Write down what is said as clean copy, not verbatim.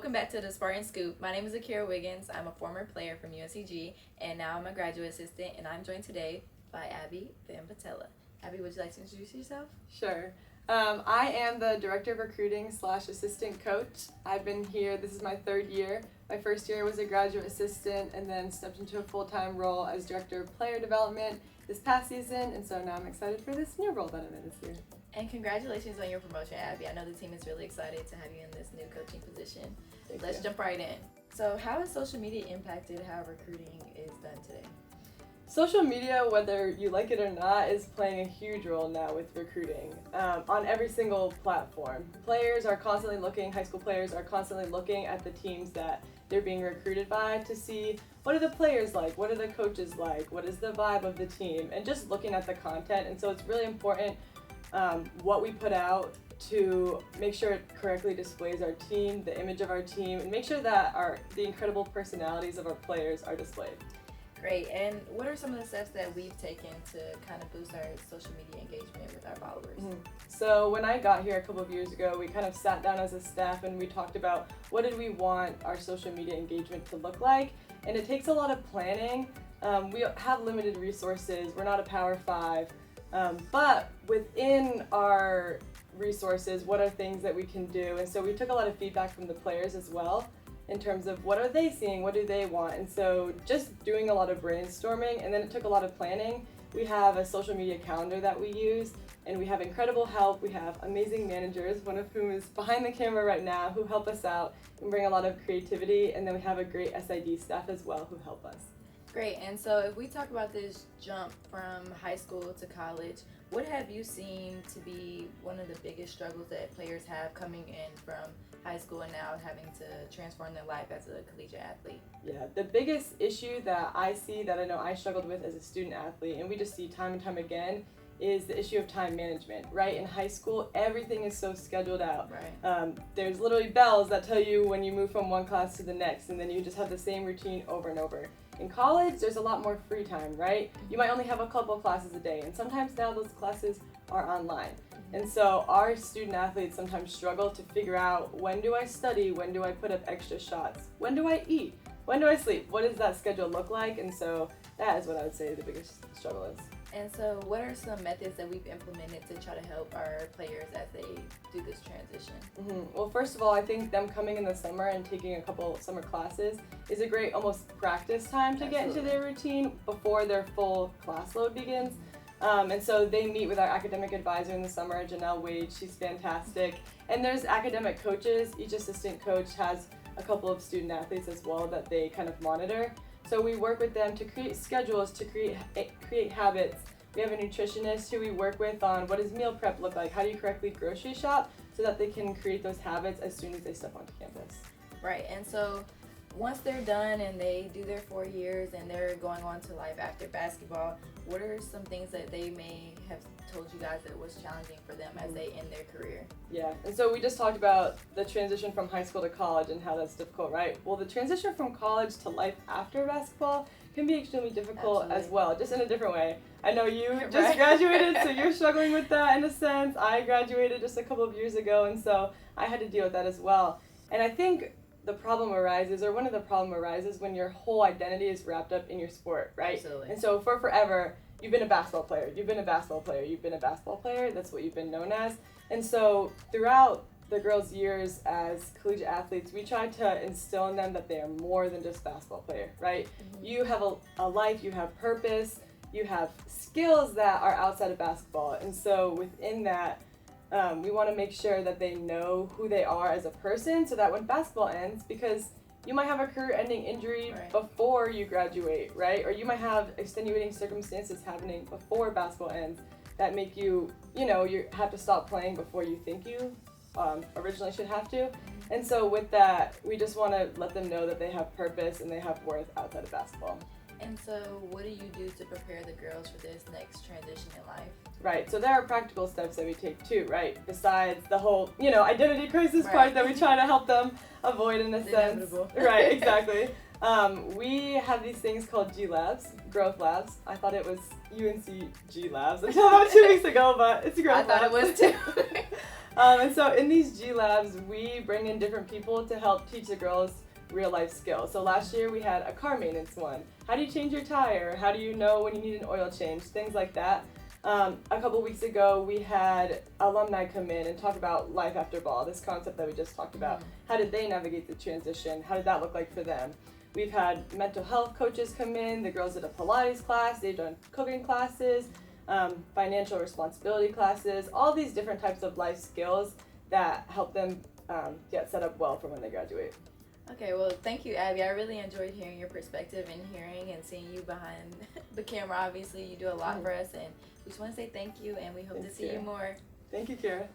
welcome back to the Spartan Scoop. My name is Akira Wiggins. I'm a former player from UNCG, and now I'm a graduate assistant, and I'm joined today by Abby Van Patella. Abby, would you like to introduce yourself? Sure. I am the Director of Recruiting / Assistant Coach. I've been here, this is my third year. My first year was a graduate assistant and then stepped into a full-time role as Director of Player Development this past season, and so now I'm excited for this new role that I'm in this year. And congratulations on your promotion, Abby. I know the team is really excited to have you in this new coaching position. Let's jump right in. So how has social media impacted how recruiting is done today? Social media, whether you like it or not, is playing a huge role now with recruiting on every single platform. Players are constantly looking, high school players are constantly looking at the teams that they're being recruited by to see what are the players like, what are the coaches like, what is the vibe of the team, and just looking at the content. And so it's really important what we put out to make sure it correctly displays our team, the image of our team, and make sure that the incredible personalities of our players are displayed. Great. And what are some of the steps that we've taken to kind of boost our social media engagement with our followers? So when I got here a couple of years ago, we kind of sat down as a staff and we talked about what did we want our social media engagement to look like. And it takes a lot of planning. We have limited resources. We're not a Power 5. But within our resources, what are things that we can do? And so we took a lot of feedback from the players as well, in terms of what are they seeing, what do they want, and so just doing a lot of brainstorming, and then it took a lot of planning. We have a social media calendar that we use, and we have incredible help. We have amazing managers, one of whom is behind the camera right now, who help us out and bring a lot of creativity, and then we have a great SID staff as well who help us. Great. And so if we talk about this jump from high school to college, what have you seen to be one of the biggest struggles that players have coming in from high school and now having to transform their life as a collegiate athlete? Yeah, the biggest issue that I see, that I know I struggled with as a student athlete, and we just see time and time again, is the issue of time management, right? In high school, everything is so scheduled out. Right. There's literally bells that tell you when you move from one class to the next, and then you just have the same routine over and over. In college, there's a lot more free time, right? You might only have a couple classes a day, and sometimes now those classes are online. And so our student athletes sometimes struggle to figure out, when do I study, when do I put up extra shots, when do I eat, when do I sleep, what does that schedule look like? And so that is what I would say the biggest struggle is. And so what are some methods that we've implemented to try to help our players as they do this transition? Well, first of all, I think them coming in the summer and taking a couple summer classes is a great almost practice time to get into their routine before their full class load begins. And so they meet with our academic advisor in the summer, Janelle Wade. She's fantastic. And there's academic coaches. Each assistant coach has a couple of student athletes as well that they kind of monitor. So we work with them to create schedules, to create habits. We have a nutritionist who we work with on what does meal prep look like, how do you correctly grocery shop, so that they can create those habits as soon as they step onto campus. Right, and so once they're done and they do their 4 years and they're going on to life after basketball, what are some things that they may have told you guys that was challenging for them as they end their career? Yeah, and so we just talked about the transition from high school to college and how that's difficult, right? Well, the transition from college to life after basketball can be extremely difficult as well, just in a different way. I know you just graduated, so you're struggling with that in a sense. I graduated just a couple of years ago, and so I had to deal with that as well. And I think the problem arises, or one of the problem arises, when your whole identity is wrapped up in your sport, right? Absolutely. And so for forever, you've been a basketball player, you've been a basketball player, you've been a basketball player, that's what you've been known as. And so throughout the girls' years as collegiate athletes, we try to instill in them that they are more than just basketball player, right? You have a life, you have purpose, you have skills that are outside of basketball. And so within that, we want to make sure that they know who they are as a person, so that when basketball ends, because you might have a career-ending injury before you graduate, right? Or you might have extenuating circumstances happening before basketball ends that make you have to stop playing before you think you originally should have to. And so with that, we just want to let them know that they have purpose and they have worth outside of basketball. And so what do you do to prepare the girls for this next transition in life? Right, so there are practical steps that we take too, right? Besides the whole, identity crisis part that we try to help them avoid in a sense. Inevitable. Right, exactly. We have these things called G Labs, Growth Labs. I thought it was UNC G Labs until about 2 weeks ago, but it's Growth I thought Labs. it was too. And so in these G Labs, we bring in different people to help teach the girls real life skills. So last year we had a car maintenance one. How do you change your tire? How do you know when you need an oil change? Things like that. A couple weeks ago we had alumni come in and talk about life after ball, this concept that we just talked about. How did they navigate the transition? How did that look like for them? We've had mental health coaches come in. The girls did a Pilates class. They've done cooking classes, financial responsibility classes, all these different types of life skills that help them get set up well for when they graduate. Okay, well, thank you, Abby. I really enjoyed hearing your perspective and hearing and seeing you behind the camera. Obviously, you do a lot for us, and we just want to say thank you, and we hope Thanks, to see you Kira. more. Thank you, Kira.